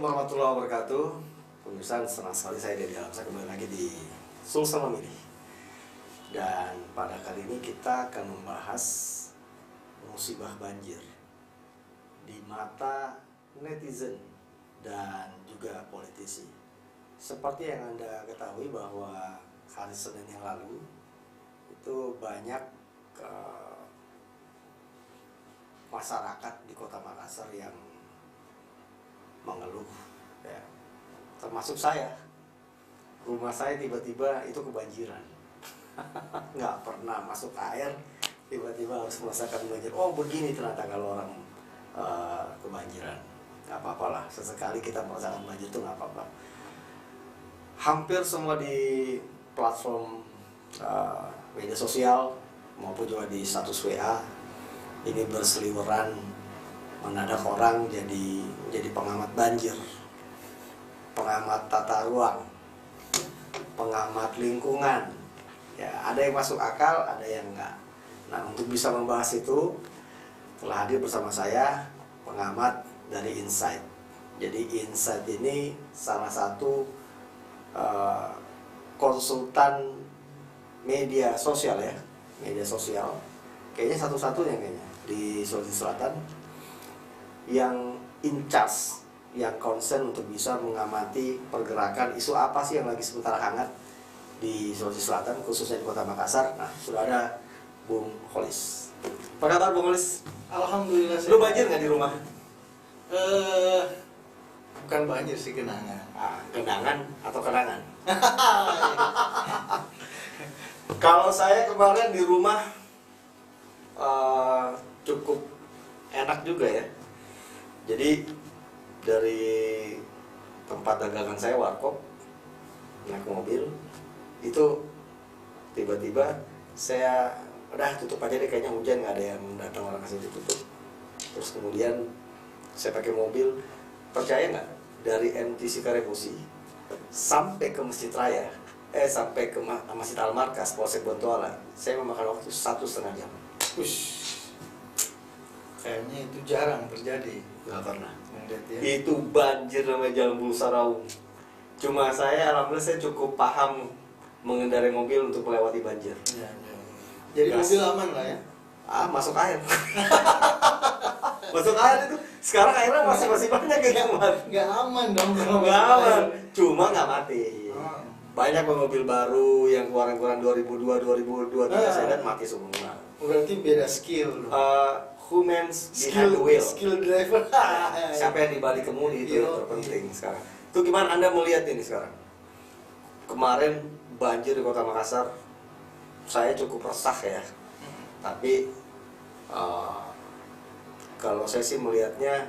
warahmatullahi wabarakatuh. Pemirsa, senang sekali saya Dedi Alamsyah kembali lagi di Sulsel Memilih. Dan pada kali ini kita akan membahas musibah banjir di mata netizen dan juga politisi. Seperti yang Anda ketahui bahwa hari Senin yang lalu itu banyak masyarakat di Kota Makassar yang mengeluh, ya, termasuk saya. Rumah saya tiba-tiba itu kebanjiran. Nggak pernah masuk air, tiba-tiba harus merasakan banjir. Oh, begini ternyata kalau orang kebanjiran. Nggak apa-apalah, sesekali kita merasakan banjir itu nggak apa-apa. Hampir semua di platform media sosial maupun juga di status WA ini berseliweran mendadak orang jadi pengamat banjir, pengamat tata ruang, pengamat lingkungan. Ya, ada yang masuk akal, ada yang enggak. Nah, untuk bisa membahas itu telah hadir bersama saya pengamat dari Insight. Jadi Insight ini salah satu konsultan media sosial, ya, media sosial. Kayaknya satu-satunya kayaknya di Sulawesi Selatan yang in charge, yang concern untuk bisa mengamati pergerakan isu apa sih yang lagi sementara hangat di Sulawesi Selatan, khususnya di Kota Makassar. Nah, sudah ada Bung Kholis. Apa kabar Bung Kholis? Alhamdulillah. Lu banjir nggak di rumah? Bukan banjir sih, genangan. Genangan atau kenangan? Kalau saya kemarin di rumah cukup enak juga ya. Jadi dari tempat dagangan saya, warkop, naik mobil, itu tiba-tiba saya udah tutup aja deh, kayaknya hujan, nggak ada yang datang, orang kasih ditutup. Terus kemudian saya pakai mobil, percaya nggak, dari MTC Kareposi sampai ke Masjid Raya, sampai ke Masjid Al-Markas Polsek Bontoala, saya memakan waktu 1,5 jam. Ush, kayaknya itu jarang terjadi. Nggak pernah. Ya. Itu banjir namanya Jalan Bulu Saraung. Cuma saya alhamdulillah saya cukup paham mengendarai mobil untuk melewati banjir. Ya. Jadi Gas. mobil aman lah ya? Masuk air. Masuk air itu. Sekarang airnya masih banyak yang kemarin. Nggak aman dong. Nggak aman. Cuma nggak mati. Oh. Banyak mobil baru yang keluaran 2002, 2023 saya lihat mati semua. Berarti beda skill. Humans behind the wheel. Skill driver. Siapa yang dibalik kemudi itu yang terpenting sekarang. Itu gimana Anda melihat ini sekarang? Kemarin banjir di Kota Makassar, saya cukup resah ya. Tapi kalau saya sih melihatnya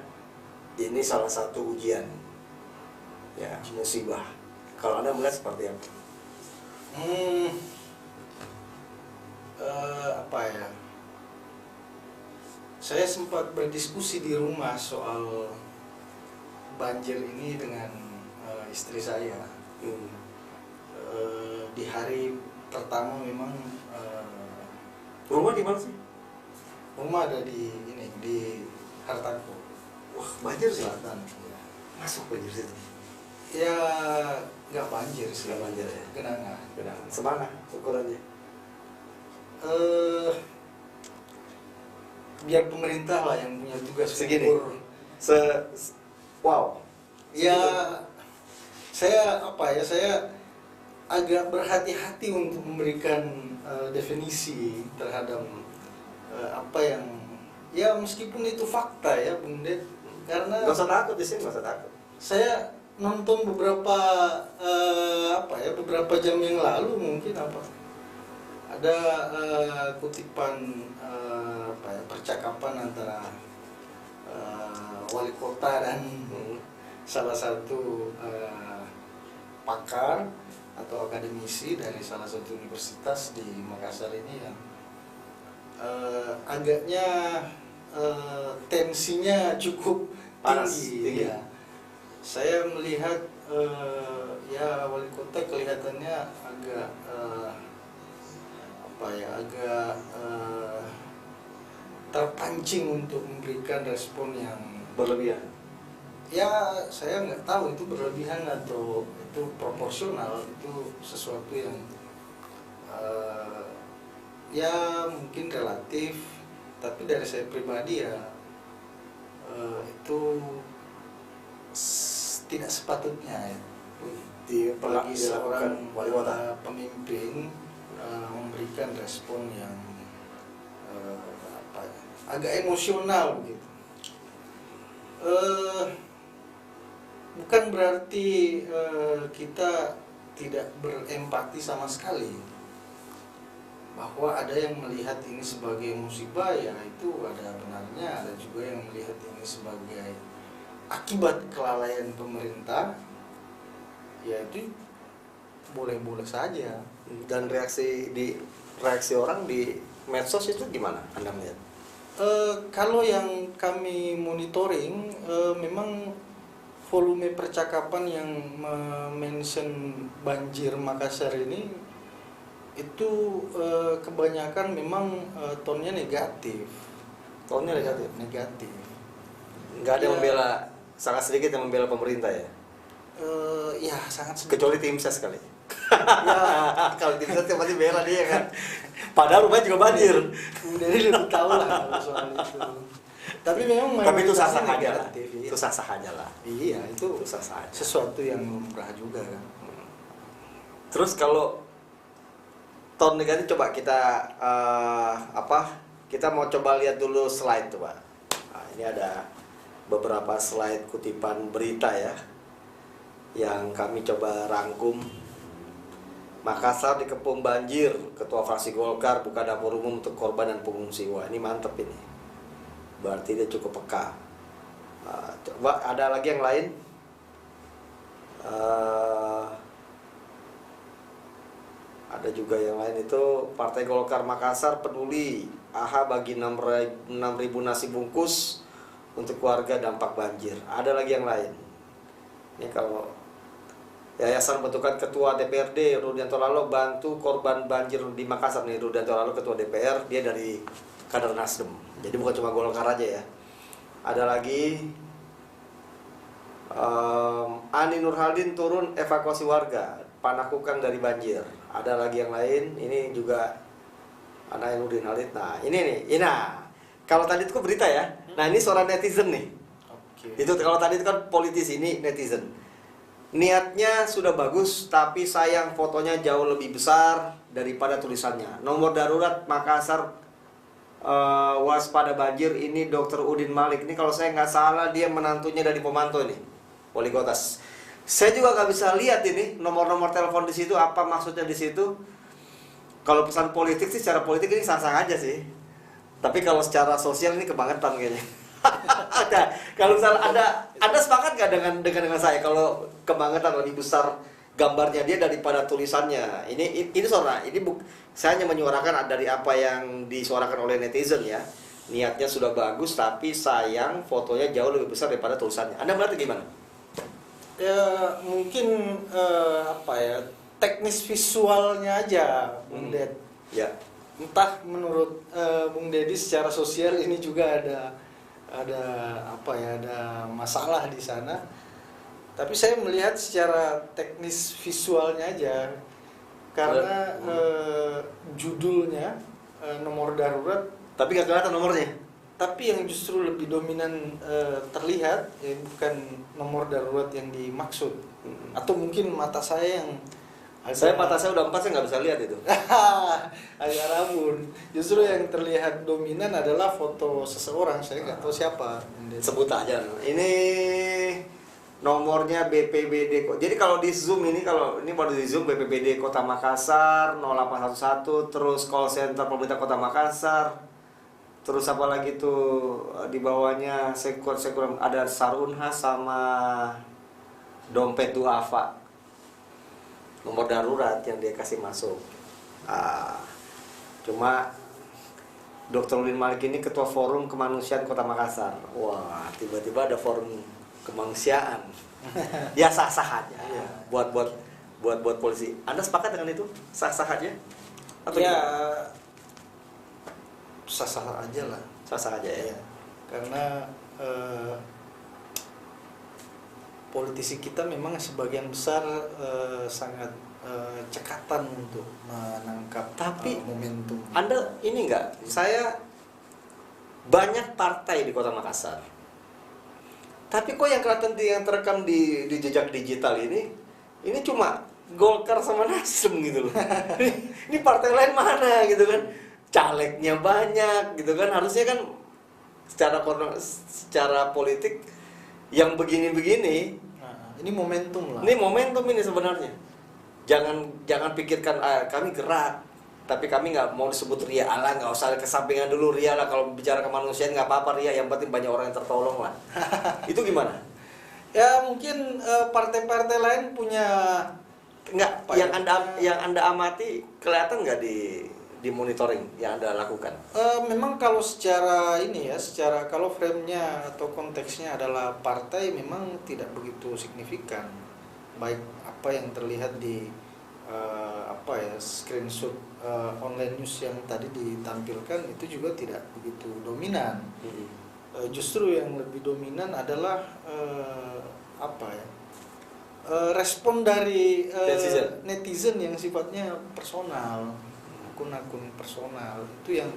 ini salah satu ujian, ya, musibah. Kalau Anda melihat seperti apa? Apa ya? Saya sempat berdiskusi di rumah soal banjir ini dengan istri saya. Di hari pertama memang Rumah di mana sih? rumah ada di Hartako. Wah, banjir sih. Selatan. Ya. Masuk banjir situ. Ya nggak banjir sih. Nggak banjir ya? Genangan. Semana ukurannya? Biar pemerintah lah yang punya tugas Segini? ukur. Wow. Ya saya agak berhati-hati untuk memberikan definisi terhadap apa yang, ya, meskipun itu fakta ya Bung Ded, karena Gak usah takut di sini, gak usah takut. saya nonton beberapa jam yang lalu mungkin ada kutipan percakapan antara wali kota dan salah satu pakar atau akademisi dari salah satu universitas di Makassar ini yang agaknya tensinya cukup Panas, tinggi. Ya. Saya melihat ya wali kota kelihatannya agak terpancing untuk memberikan respon yang berlebihan. ya saya nggak tahu itu berlebihan atau itu proporsional, itu sesuatu yang ya mungkin relatif, tapi dari saya pribadi ya itu tidak sepatutnya ya bagi seorang wali kota. pemimpin memberikan respon yang apa ya, agak emosional begitu. Bukan berarti kita tidak berempati sama sekali, bahwa ada yang melihat ini sebagai musibah, ya itu ada benarnya. Ada juga yang melihat ini sebagai akibat kelalaian pemerintah, ya itu boleh-boleh saja. Dan reaksi orang di medsos itu gimana Anda melihat? Kalau yang kami monitoring, memang volume percakapan yang mention banjir Makassar ini itu kebanyakan memang tonnya negatif. Tonnya negatif. Negatif. Nggak ada yang Ya. membela, sangat sedikit yang membela pemerintah ya. Ya sangat sedikit. Kecuali tim ses kali. Ya, Kalau tim ses pasti bela dia kan. Padahal rumahnya juga banjir. Jadi lebih tahu lah kalau soal itu. Tapi memang Tapi itu mayoritasnya sah-sah aja lah. negatif, iya. Itu sah-sah aja lah. Iya, itu Sah-sah aja. sesuatu yang lumrah juga kan. Terus kalau tone negatif coba kita kita mau coba lihat dulu slide tuh Pak. Nah, ini ada beberapa slide kutipan berita ya yang kami coba rangkum. Makassar dikepung banjir, Ketua Fraksi Golkar buka dapur umum untuk korban dan pengungsi. Wah ini mantep ini, berarti dia cukup peka. Coba ada lagi yang lain. Ada juga yang lain itu Partai Golkar Makassar peduli AHA bagi 6.000 nasi bungkus untuk keluarga dampak banjir. Ada lagi yang lain. Ini kalau Yayasan bentukan Ketua DPRD Rudianto Lalo bantu korban banjir di Makassar nih. Rudianto Lalo Ketua DPR, dia dari kader Nasdem. Jadi bukan cuma Golkar aja ya. Ada lagi Ani Nurhaldin turun evakuasi warga Panakukang dari banjir. Ada lagi yang lain, ini juga anak Nurdin Halid. Nah ini nih, kalau tadi itu berita ya. Nah ini suara netizen nih. Oke. Itu kalau tadi itu kan politisi, ini netizen. Niatnya sudah bagus, tapi sayang fotonya jauh lebih besar daripada tulisannya. Nomor darurat Makassar waspada banjir, ini Dr. Udin Malik. Ini kalau saya nggak salah dia menantunya dari pemantau ini, wali kota. Saya juga nggak bisa lihat ini nomor-nomor telepon di situ, apa maksudnya di situ. Kalau pesan politik sih, secara politik ini sah-sah aja sih. Tapi kalau secara sosial ini kebangetan kayaknya. Kalau misalnya ada sepakat nggak dengan saya kalau kebangetan lebih besar gambarnya dia daripada tulisannya. Ini suara, saya hanya menyuarakan dari apa yang disuarakan oleh netizen ya. Niatnya sudah bagus tapi sayang fotonya jauh lebih besar daripada tulisannya. Anda melihatnya gimana? Ya mungkin teknis visualnya aja, Bung Ded. Ya. Entah menurut Bung Dedi secara sosial ini juga ada masalah di sana. Tapi saya melihat secara teknis visualnya aja, karena judulnya nomor darurat, Tapi nggak kelihatan nomornya. tapi yang justru lebih dominan terlihat ya bukan nomor darurat yang dimaksud. Atau mungkin mata saya yang Mata saya udah 4, saya nggak bisa lihat itu. agak rabun. Justru yang terlihat dominan adalah foto seseorang, saya nggak tahu siapa. Sebut aja. Ini nomornya BPBD. Jadi kalau di Zoom ini, kalau ini baru di Zoom BPBD Kota Makassar 0811, terus call center pemerintah Kota Makassar. Terus apa lagi tuh di bawahnya Sekur ada Sarunha sama dompet duafa. Nomor darurat yang dia kasih masuk. Cuma Dr. Udin Malik ini Ketua Forum Kemanusiaan Kota Makassar. Wah, tiba-tiba ada forum kemanusiaan. Ya sah-sah aja. Iya. Buat polisi. Anda sepakat dengan itu? Sah-sah aja? Atau Ya gimana? sah-sah aja lah. Sah-sah aja ya. Karena politisi kita memang sebagian besar sangat cekatan untuk menangkap Tapi momentum. Anda ini enggak, saya banyak partai di Kota Makassar. Tapi kok yang kelihatan yang terekam di jejak digital ini cuma Golkar sama Nasdem gitu loh. Ini partai lain mana gitu kan? Calegnya banyak gitu kan. Harusnya kan secara politik yang begini-begini. Nah, ini momentum lah. Ini momentum ini sebenarnya. Jangan pikirkan kami gerak, tapi kami nggak mau disebut ria. Ala nggak usah kesampingan dulu ria lah. Kalau bicara kemanusiaan nggak apa-apa ria. Yang penting banyak orang yang tertolong lah. Itu gimana? Ya mungkin partai-partai lain punya Nggak, apa yang anda amati kelihatan nggak di monitoring yang anda lakukan? memang kalau secara ini ya, secara kalau frame-nya atau konteksnya adalah partai, memang tidak begitu signifikan. Baik apa yang terlihat di screenshot online news yang tadi ditampilkan itu juga tidak begitu dominan. Justru yang lebih dominan adalah respon dari netizen yang sifatnya personal, akun-akun personal itu yang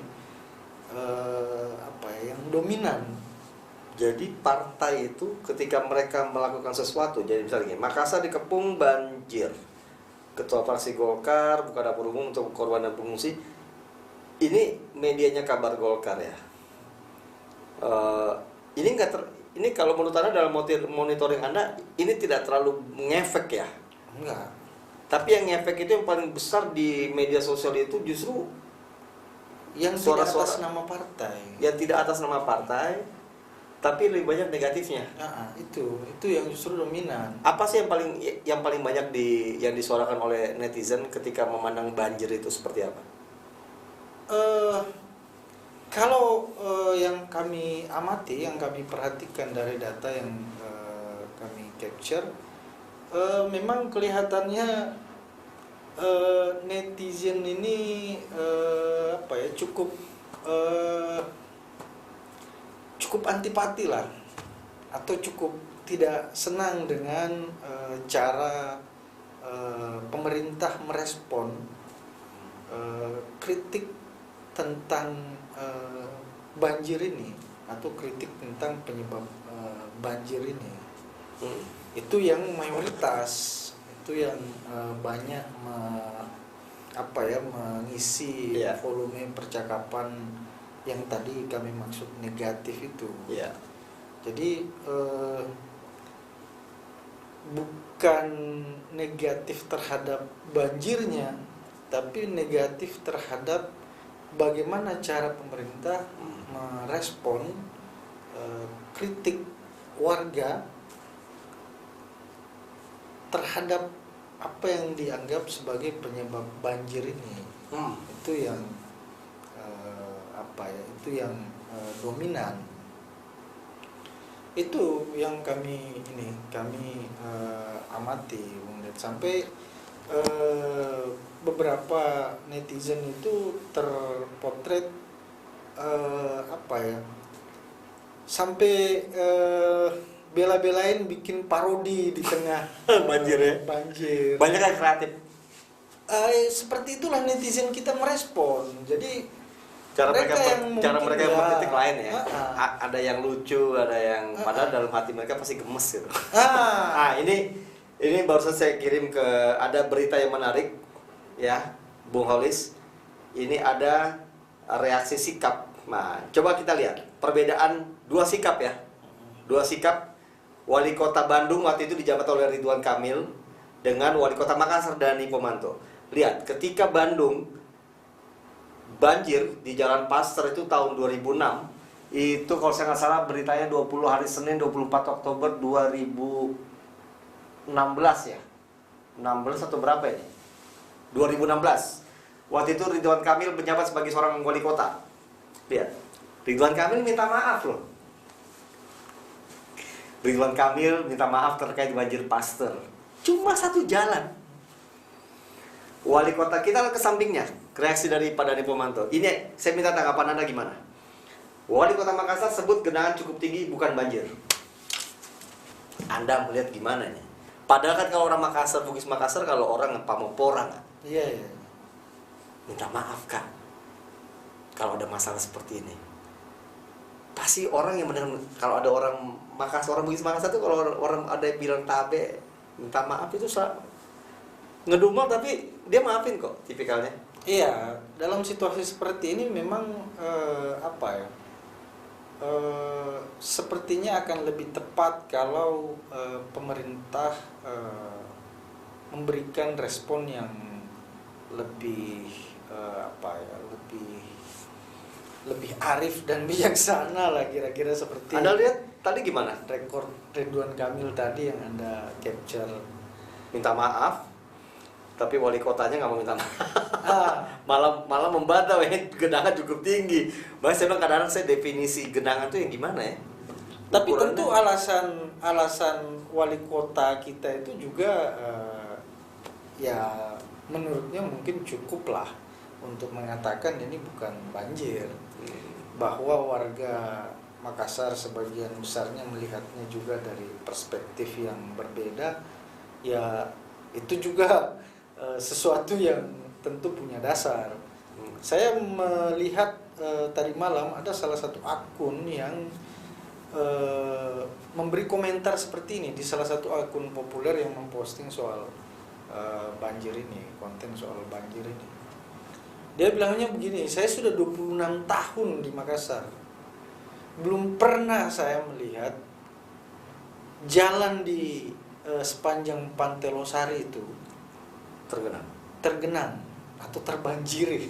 yang dominan. Jadi partai itu ketika mereka melakukan sesuatu, jadi misalnya gini, Makassar dikepung banjir, ketua fraksi Golkar buka dapur umum untuk korban dan pengungsi, ini medianya kabar Golkar ya. Ini kalau menurut Anda dalam monitoring Anda ini tidak terlalu ngefek ya? Enggak. Tapi yang ngefek itu yang paling besar di media sosial itu justru yang tidak atas nama partai. Yang tidak atas nama partai, tapi lebih banyak negatifnya. Itu yang justru dominan. Apa sih yang paling banyak yang disuarakan oleh netizen ketika memandang banjir itu seperti apa? Kalau yang kami amati, yang kami perhatikan dari data yang kami capture, memang kelihatannya netizen ini cukup antipati lah, atau cukup tidak senang dengan cara pemerintah merespon kritik tentang banjir ini, atau kritik tentang penyebab banjir ini. Itu yang mayoritas, itu yang banyak mengisi volume percakapan yang tadi kami maksud negatif itu. Jadi bukan negatif terhadap banjirnya, tapi negatif terhadap bagaimana cara pemerintah merespon kritik warga terhadap apa yang dianggap sebagai penyebab banjir ini. Itu yang dominan. Itu yang kami amati, Bung Ded. Sampai beberapa netizen itu terpotret sampai bela-belain bikin parodi di tengah banjir ya. Banjir. Banyak yang kreatif. Seperti itulah netizen kita merespon. Jadi cara mereka yang bertitik lain ya. Ada yang lucu, ada yang padahal dalam hati mereka pasti gemes gitu. Ini barusan saya kirim ada berita yang menarik ya, Bung Holis. Ini ada reaksi sikap. Nah, coba kita lihat perbedaan dua sikap ya. Dua sikap Wali Kota Bandung waktu itu dijabat oleh Ridwan Kamil dengan Wali Kota Makassar Dani Pomanto. Lihat, ketika Bandung banjir di Jalan Pasteur itu tahun 2006, itu kalau saya nggak salah beritanya 20 hari Senin 24 Oktober 2016 ya. 16 atau berapa ini? 2016. Waktu itu Ridwan Kamil menjabat sebagai seorang wali kota. Lihat, Ridwan Kamil minta maaf loh. Ridwan Kamil minta maaf terkait banjir Pasteur. Cuma satu jalan. Wali kota kita ke sampingnya. Reaksi dari Pak Dani Pomanto. Ini saya minta tanggapan Anda gimana? Wali Kota Makassar sebut genangan cukup tinggi bukan banjir. Anda melihat gimana nih? Padahal kan kalau orang Makassar, Bugis Makassar, kalau orang Pamopora nggak Iya, iya. minta maaf kan kalau ada masalah seperti ini. Pasti orang yang mendengar, kalau ada orang Makassar, orang Bugis Makassar tuh kalau orang ada yang bilang tabe minta maaf itu ngedumel tapi dia maafin kok tipikalnya. Iya, dalam situasi seperti ini memang apa ya? Sepertinya akan lebih tepat kalau pemerintah memberikan respon yang lebih apa ya? Lebih arif dan bijaksana lah, kira-kira seperti Anda lihat tadi gimana? rekor Ridwan Kamil tadi yang Anda capture. Minta maaf, tapi wali kotanya nggak mau minta maaf. Ah, malah membantah, genangan cukup tinggi. Bahkan saya bilang kadang-kadang saya definisi genangan itu yang gimana ya? tapi Ukurannya. tentu alasan wali kota kita itu juga ya menurutnya mungkin cukup lah untuk mengatakan ini bukan banjir, bahwa warga Makassar sebagian besarnya melihatnya juga dari perspektif yang berbeda, ya itu juga sesuatu yang tentu punya dasar. Saya melihat tadi malam ada salah satu akun yang memberi komentar seperti ini di salah satu akun populer yang memposting soal banjir ini, konten soal banjir ini. Dia bilangnya begini, saya sudah 26 tahun di Makassar, belum pernah saya melihat jalan di sepanjang Pantai Losari itu tergenang atau terbanjiri.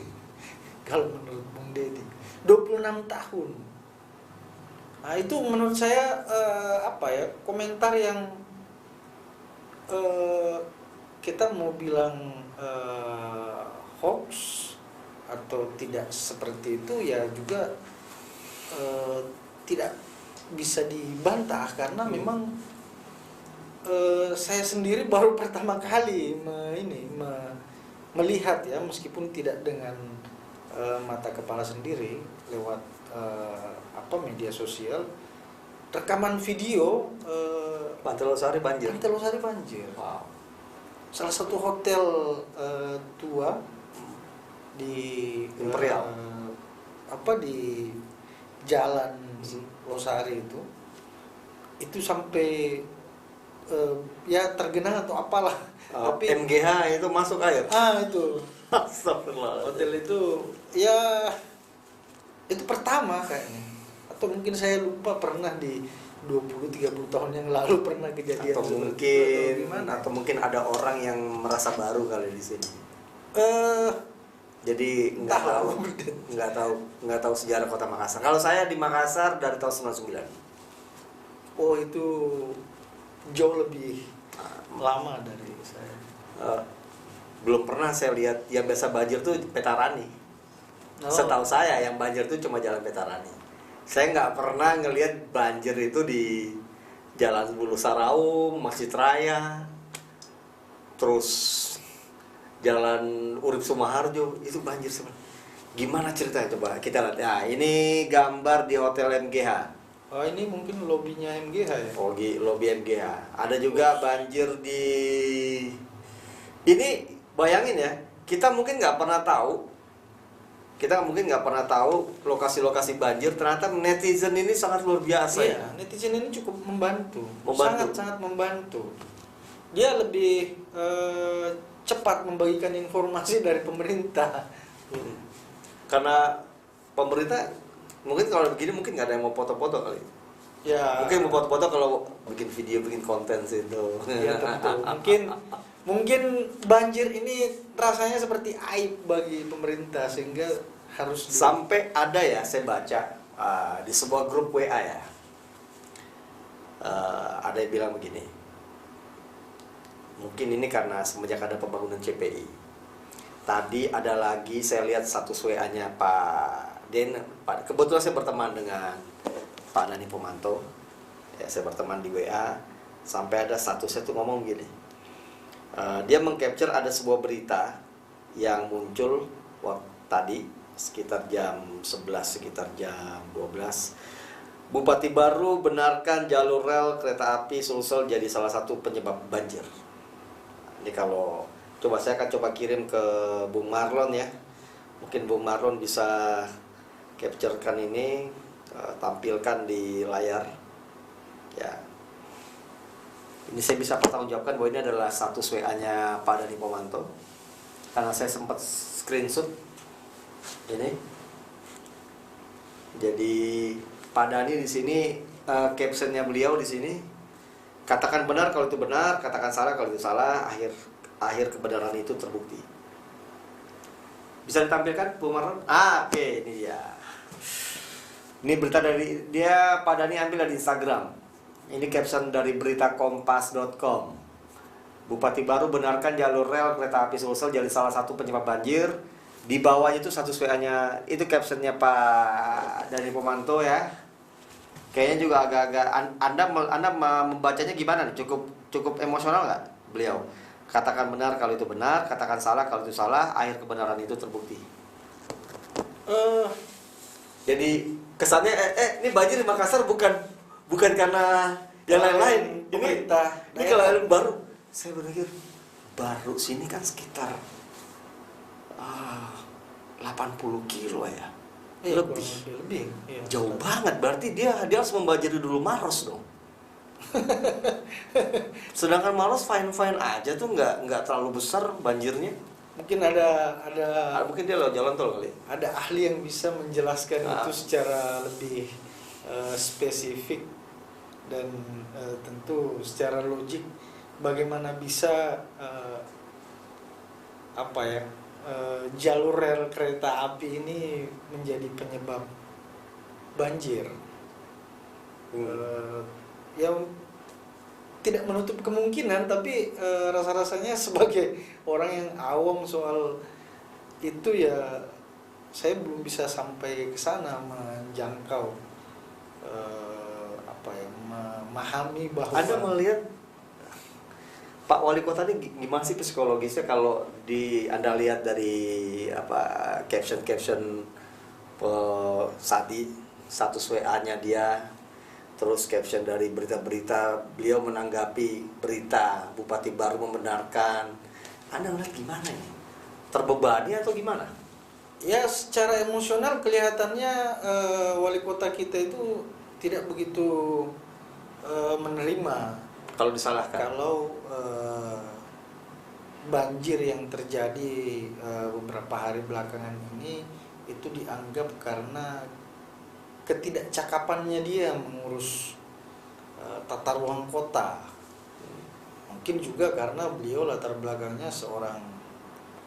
Kalau menurut Bung Deddy 26 tahun. Nah itu menurut saya apa ya, komentar yang kita mau bilang hoax atau tidak seperti itu ya juga tidak bisa dibantah, karena memang saya sendiri baru pertama kali melihat ya, meskipun tidak dengan mata kepala sendiri, lewat media sosial, rekaman video Pantai Losari banjir. Pantai Losari banjir. Wow. Salah satu hotel tua di Imperial. di jalan Losari itu sampai ya tergenang atau apalah. Tapi MGH itu masuk air. itu Astagfirullah. hotel itu ya itu pertama kayaknya, atau mungkin saya lupa, pernah di 20-30 tahun yang lalu pernah kejadian Atau seperti mungkin itu, atau gimana? atau mungkin ada orang yang merasa baru kali di sini. Jadi nggak tahu sejarah kota Makassar. Kalau saya di Makassar dari tahun 99. Oh itu jauh lebih lama dari saya. Belum pernah saya lihat yang biasa banjir tuh Petarani. Oh. Setahu saya yang banjir tuh cuma jalan Petarani. Saya nggak pernah ngelihat banjir itu di Jalan Bulu Saraum, Masjid Raya, terus Jalan Urip Sumaharjo, itu banjir sebenarnya. Gimana ceritanya, coba kita lihat. Nah, ini gambar di Hotel MGH. Oh ini mungkin lobinya MGH ya? Oh, lobi MGH. Ada juga banjir di ini, bayangin ya, kita mungkin nggak pernah tahu lokasi-lokasi banjir. Ternyata netizen ini sangat luar biasa. Iya, Ya. netizen ini cukup membantu. Membantu. Sangat membantu. Dia lebih cepat membagikan informasi dari pemerintah. Karena pemerintah mungkin kalau begini mungkin nggak ada yang mau foto-foto kali. Ya. Mungkin mau foto-foto kalau bikin video, bikin konten situ. Ya tentu. Mungkin banjir ini rasanya seperti aib bagi pemerintah, sehingga harus Sampai ada ya, saya baca di sebuah grup WA ya, ada yang bilang begini, mungkin ini karena semenjak ada pembangunan CPI. Tadi ada lagi saya lihat status WA-nya Pak Den, kebetulan saya berteman dengan Pak Nani Pomanto, ya, saya berteman di WA, sampai ada statusnya tuh ngomong gini, dia mengcapture ada sebuah berita yang muncul waktu tadi sekitar jam 11, sekitar jam 12. Bupati baru benarkan jalur rel kereta api Sulsel jadi salah satu penyebab banjir. Ini kalau coba saya akan coba kirim ke Bung Marlon ya. Mungkin Bung Marlon bisa capturekan ini, tampilkan di layar. Ya. Ini saya bisa pertanggungjawabkan bahwa ini adalah status WA-nya Pak Dani Pomanto. Karena saya sempat screenshot ini. Jadi Pak Dani di sini, captionnya beliau di sini, katakan benar kalau itu benar, katakan salah kalau itu salah, akhir kebenaran itu terbukti. Bisa ditampilkan Bu Marlon? Oke, ini dia. Ini berita dari dia, Pak Dani ambil dari Instagram. Ini caption dari beritakompas.com. Bupati baru benarkan jalur rel kereta api Sulsel jadi salah satu penyebab banjir. Di bawahnya itu status WA-nya, itu captionnya Pak Dani Pomanto ya. Kayaknya juga agak-agak Anda membacanya gimana nih? Cukup emosional nggak beliau? Katakan benar kalau itu benar, katakan salah kalau itu salah, akhir kebenaran itu terbukti. Jadi kesannya ini banjir di Makassar bukan karena yang lain-lain. Pemerintah Ini kalau baru, saya berpikir baru sini kan sekitar 80 kilo ya. Lebih. Iya. Jauh banget, berarti dia harus membanjiri dulu Maros dong. Sedangkan Maros fine aja tuh, nggak terlalu besar banjirnya. Mungkin ada Mungkin dia lewat jalan tol kali. ada ahli yang bisa menjelaskan itu secara lebih spesifik dan tentu secara logik bagaimana bisa jalur rel kereta api ini menjadi penyebab banjir. Ya tidak menutup kemungkinan, tapi rasa-rasanya sebagai orang yang awam soal itu ya saya belum bisa sampai ke sana menjangkau memahami bahwa Anda melihat Pak Wali Kota ini gimana sih psikologisnya kalau Anda lihat dari caption status WA-nya dia, terus caption dari berita-berita beliau menanggapi berita Bupati baru membenarkan. Anda melihat gimana ini? Terbebani atau gimana? ya secara emosional kelihatannya wali kota kita itu tidak begitu menerima Kalau disalahkan. kalau banjir yang terjadi beberapa hari belakangan ini itu dianggap karena ketidakcakapannya dia mengurus tata ruang kota. Mungkin juga karena beliau latar belakangnya seorang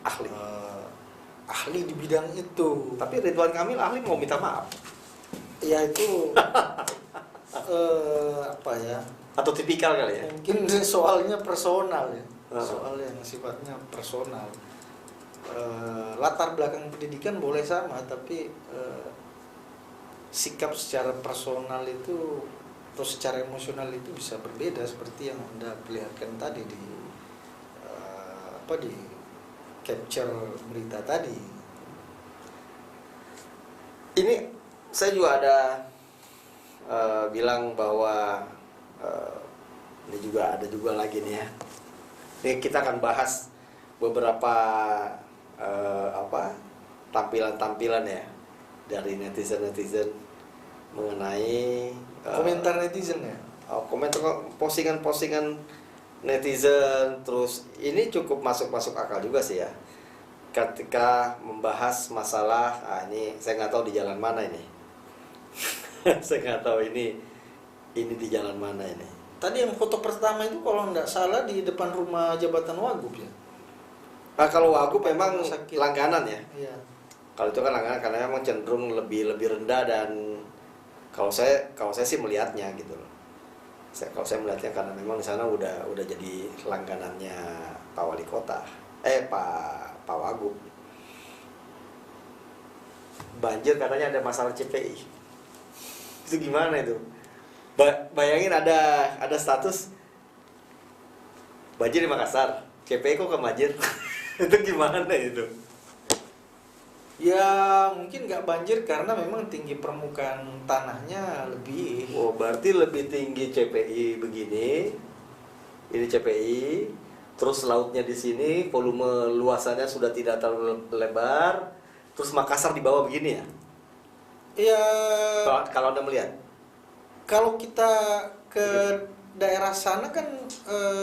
ahli di bidang itu. Tapi Ridwan Kamil ahli mau minta maaf. Ya itu Atau tipikal kali ya? mungkin soalnya personal ya. Soal yang sifatnya personal. Latar belakang pendidikan boleh sama, tapi sikap secara personal itu atau secara emosional itu bisa berbeda, seperti yang Anda perlihatkan tadi di di capture berita tadi. Ini saya juga ada bilang bahwa ini juga ada juga lagi nih ya. Ini kita akan bahas beberapa tampilan-tampilan ya dari netizen mengenai Komentar netizen ya. komentar postingan netizen. Terus ini cukup masuk akal juga sih ya, ketika membahas masalah ini saya nggak tahu di jalan mana ini. Saya nggak tahu ini di jalan mana ini. Tadi yang foto pertama itu kalau nggak salah di depan rumah jabatan Wagub ya. Kalau Wagub memang Sakit. langganan ya. Iya. Kalau itu kan langganan karena memang cenderung lebih rendah, dan kalau saya sih melihatnya gitu loh. Kalau saya melihatnya karena memang di sana udah jadi langganannya Pak Wali Kota. Pak Wagub. Banjir katanya ada masalah CPI. Itu gimana itu? Bayangin ada status banjir di Makassar, CPI kok ke banjir. Itu gimana itu? Ya mungkin nggak banjir karena memang tinggi permukaan tanahnya lebih. Oh, berarti lebih tinggi CPI begini. Ini CPI, terus lautnya di sini, volume luasannya sudah tidak terlalu lebar, terus Makassar di bawah begini ya? Ya Kalau Anda melihat kalau kita ke daerah sana kan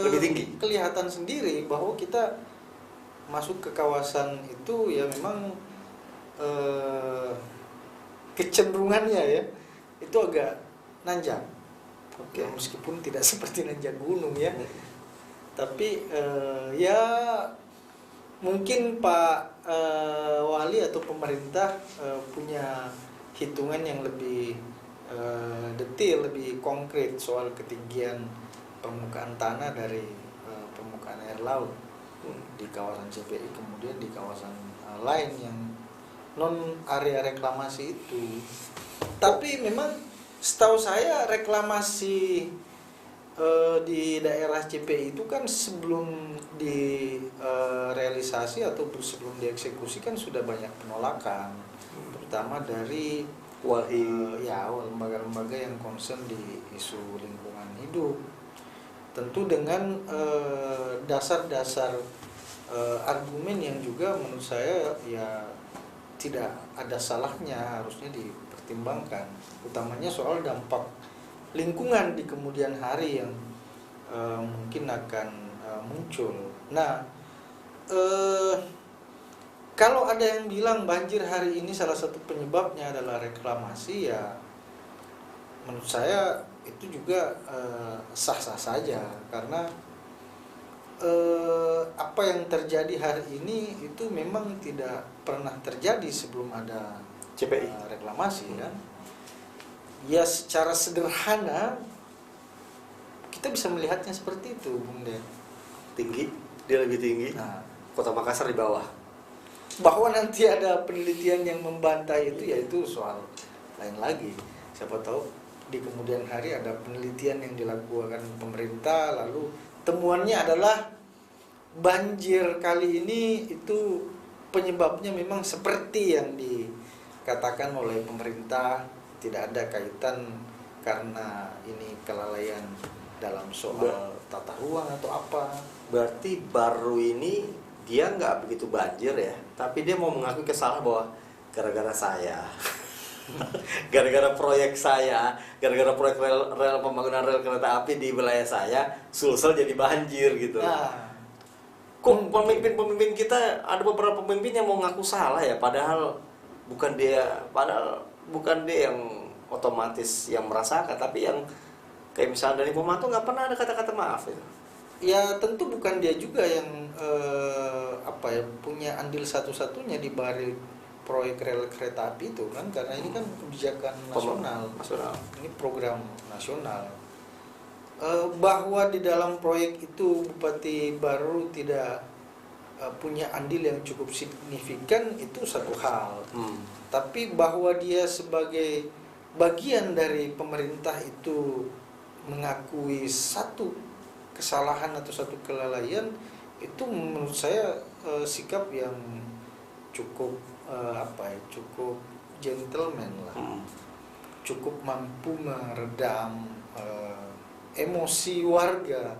lebih tinggi. kelihatan sendiri bahwa kita masuk ke kawasan itu ya memang kecenderungannya ya itu agak nanjak. Oke. Ya, meskipun tidak seperti nanjak gunung ya, tapi ya mungkin Pak Wali atau pemerintah punya hitungan yang lebih detail, lebih konkret soal ketinggian permukaan tanah dari permukaan air laut di kawasan CPI, kemudian di kawasan lain yang non area reklamasi itu. Tapi memang setahu saya reklamasi di daerah CPI itu kan sebelum direalisasi atau sebelum dieksekusi kan sudah banyak penolakan, terutama dari ya lembaga-lembaga yang concern di isu lingkungan hidup. Tentu dengan dasar-dasar argumen yang juga menurut saya ya tidak ada salahnya, harusnya dipertimbangkan, utamanya soal dampak lingkungan di kemudian hari yang mungkin akan muncul. Nah, kalau ada yang bilang banjir hari ini salah satu penyebabnya adalah reklamasi, ya menurut saya itu juga sah-sah saja, karena apa yang terjadi hari ini itu memang tidak pernah terjadi sebelum ada CPI. Reklamasi kan. Ya secara sederhana kita bisa melihatnya seperti itu, Bung Den. Tinggi, dia lebih tinggi. Nah, Kota Makassar di bawah. bahwa nanti ada penelitian yang membantah itu, yaitu soal lain lagi. Siapa tahu di kemudian hari ada penelitian yang dilakukan pemerintah, lalu temuannya adalah banjir kali ini itu penyebabnya memang seperti yang dikatakan oleh pemerintah, tidak ada kaitan karena ini kelalaian dalam soal tata ruang atau apa. Berarti baru ini dia nggak begitu banjir ya, tapi dia mau mengakui kesalahan bahwa gara-gara saya, gara-gara proyek saya, gara-gara proyek rel pembangunan rel kereta api di wilayah saya, Sulsel jadi banjir gitu. Nah, Kok pemimpin-pemimpin kita, ada beberapa pemimpin yang mau ngaku salah ya, padahal bukan dia yang otomatis yang merasakan, tapi yang kayak misalnya dari Pomanto nggak pernah ada kata-kata maaf ya. ya tentu bukan dia juga yang punya andil satu-satunya di balik proyek rel kereta api itu kan, karena ini kan kebijakan nasional. Ini program nasional. Bahwa di dalam proyek itu Bupati baru tidak punya andil yang cukup signifikan itu satu hal. Tapi bahwa dia sebagai bagian dari pemerintah itu mengakui satu kesalahan atau satu kelalaian, itu menurut saya sikap yang cukup cukup gentleman lah, cukup mampu meredam emosi warga,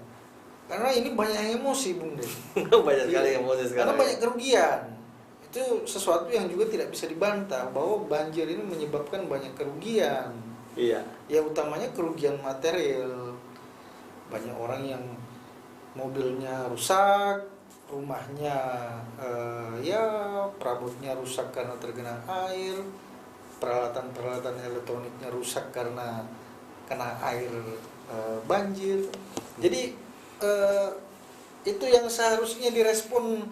karena ini banyak emosi, Bung Den. Banyak sekali emosi sekarang. Karena banyak kerugian. Itu sesuatu yang juga tidak bisa dibantah, bahwa banjir ini menyebabkan banyak kerugian. Iya. Ya utamanya kerugian material. Banyak orang yang mobilnya rusak, rumahnya perabotnya rusak karena tergenang air, peralatan-peralatan elektroniknya rusak karena kena air banjir. Jadi itu yang seharusnya direspon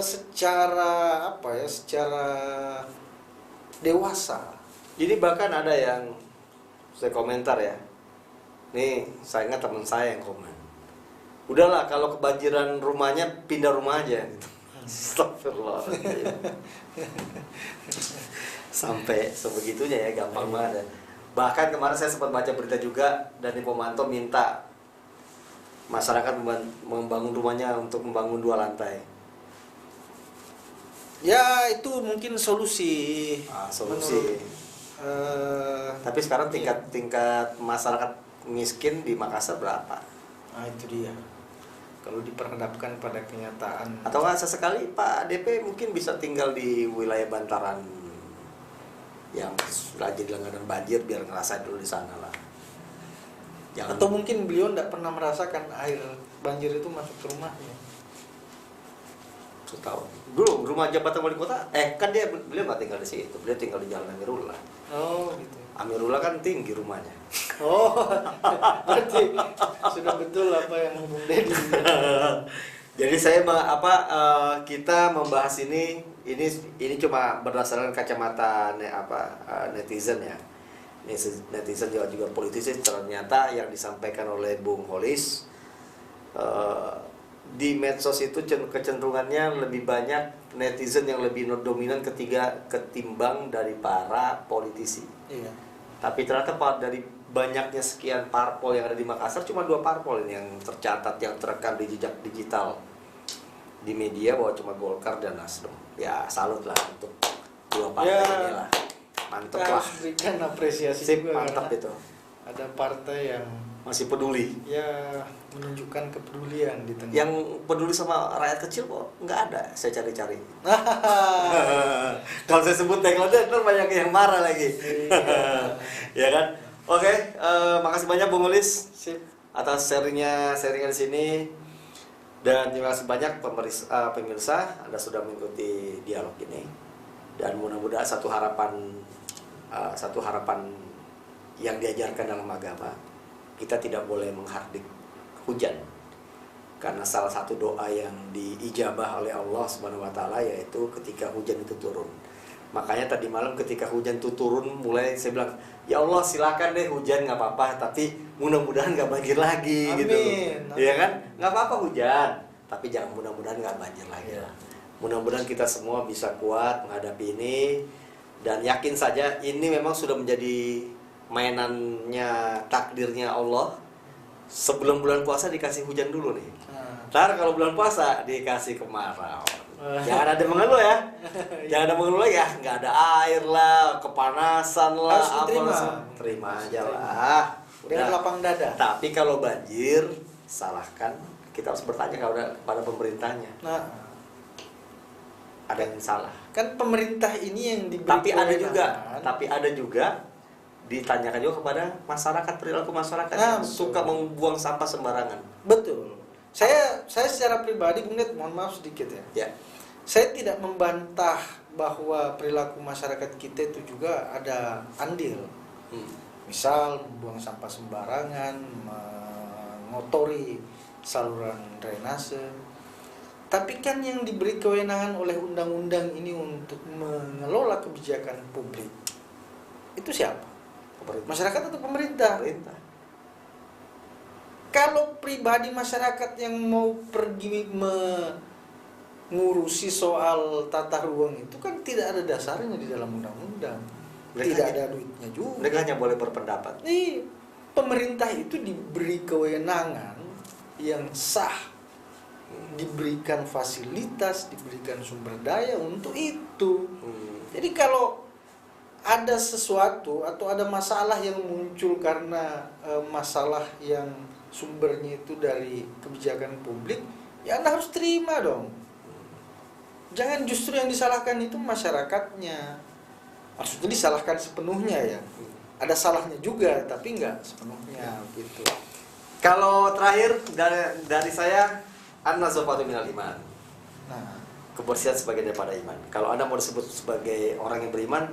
secara dewasa. Jadi bahkan ada yang saya komentar ya, nih saya ingat teman saya yang komen, udahlah kalau kebanjiran rumahnya pindah rumah aja gitu. Astagfirullahaladzim. Sampai sebegitunya ya, gampang banget ya. Bahkan kemarin saya sempat baca berita juga dari Pomanto minta masyarakat membangun rumahnya untuk membangun 2 lantai. Ya itu mungkin solusi. Solusi. Tapi sekarang tingkat masyarakat miskin di Makassar berapa? Nah itu dia. Kalau diperhadapkan pada kenyataan. Atau nggak sesekali Pak DP mungkin bisa tinggal di wilayah bantaran yang rajin langganan banjir biar ngerasain dulu di sana lah. Atau mungkin beliau tidak pernah merasakan air banjir itu masuk ke rumahnya. Tahu. Dulu rumah jabatan wali kota, kan beliau nggak tinggal di situ, beliau tinggal di Jalan Amirullah. Oh gitu. Amirullah kan tinggi rumahnya. Oh, berarti sudah betul apa yang Bung Deddy. Jadi saya kita membahas ini cuma berdasarkan kacamata netizen ya. Netizen juga politisi, ternyata yang disampaikan oleh Bung Holis di medsos itu kecenderungannya lebih banyak netizen yang lebih dominan ketimbang dari para politisi. Iya. Tapi ternyata dari banyaknya sekian parpol yang ada di Makassar, cuma 2 parpol ini yang tercatat, yang terekam di jejak digital di media bahwa cuma Golkar dan Nasdem. Ya salut lah untuk 2 partai ini lah. Mantep Kita lah. harus berikan apresiasi Sip, juga. mantap karena itu. Ada partai yang Masih peduli. ya menunjukkan kepedulian di tengah. Yang peduli sama rakyat kecil kok nggak ada, saya cari-cari. Kalau saya sebut tagline ntar banyak yang marah lagi. Ya kan? Oke, makasih banyak Bung Ulis Sip. atas sharingan di sini. Dan terima kasih banyak pemirsa Anda sudah mengikuti dialog ini. Dan mudah-mudahan satu harapan yang diajarkan dalam agama, kita tidak boleh menghardik hujan. Karena salah satu doa yang diijabah oleh Allah Subhanahu wa taala yaitu ketika hujan itu turun. Makanya tadi malam ketika hujan itu turun, mulai saya bilang, ya Allah silakan deh hujan nggak apa-apa, tapi mudah-mudahan nggak banjir lagi. Amin. Gitu. Iya kan? Nggak apa-apa hujan, tapi jangan mudah-mudahan nggak banjir lagi. Ya. Mudah-mudahan kita semua bisa kuat menghadapi ini, dan yakin saja ini memang sudah menjadi mainannya, takdirnya Allah. Sebelum bulan puasa dikasih hujan dulu nih. Ntar kalau bulan puasa dikasih kemarau. Jangan ada mengeluh ya. Jangan ada mengeluh ya. Nggak ada air lah, kepanasan lah, Harus diterima. Terima aja lah. Dengan lapang dada. Tapi kalau banjir, salahkan. Kita harus bertanya kepada pemerintahnya. Nah, Ada yang salah. kan pemerintah ini yang diberi Tapi kewenangan. ada juga ditanyakan juga kepada masyarakat, perilaku masyarakat yang betul. suka membuang sampah sembarangan. Betul. Saya secara pribadi, Bung Ned, mohon maaf sedikit ya. Ya. Saya tidak membantah bahwa perilaku masyarakat kita itu juga ada andil. Misal membuang sampah sembarangan, mengotori saluran drainase. Tapi kan yang diberi kewenangan oleh undang-undang ini untuk mengelola kebijakan publik itu siapa? Masyarakat atau pemerintah? Pemerintah. Kalau pribadi masyarakat yang mau pergi mengurusi soal tata ruang itu kan tidak ada dasarnya di dalam undang-undang. Tidak ada duitnya juga. Mereka hanya boleh berpendapat. Nih, pemerintah itu diberi kewenangan yang sah, diberikan fasilitas, diberikan sumber daya untuk itu. Jadi kalau ada sesuatu atau ada masalah yang muncul karena masalah yang sumbernya itu dari kebijakan publik, ya Anda harus terima dong. Jangan justru yang disalahkan itu masyarakatnya. Maksudnya disalahkan sepenuhnya ya. Ada salahnya juga, tapi nggak sepenuhnya gitu. Kalau terakhir dari saya, an-nazafatu minal iman. Nah, Kebersihan sebagian daripada iman. Kalau Anda mau disebut sebagai orang yang beriman,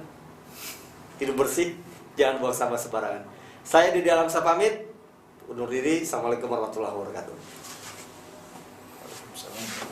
hidup bersih, jangan buang sampah sembarangan. Saya di dalam pamit undur diri. Assalamualaikum warahmatullahi wabarakatuh. Waalaikumsalam.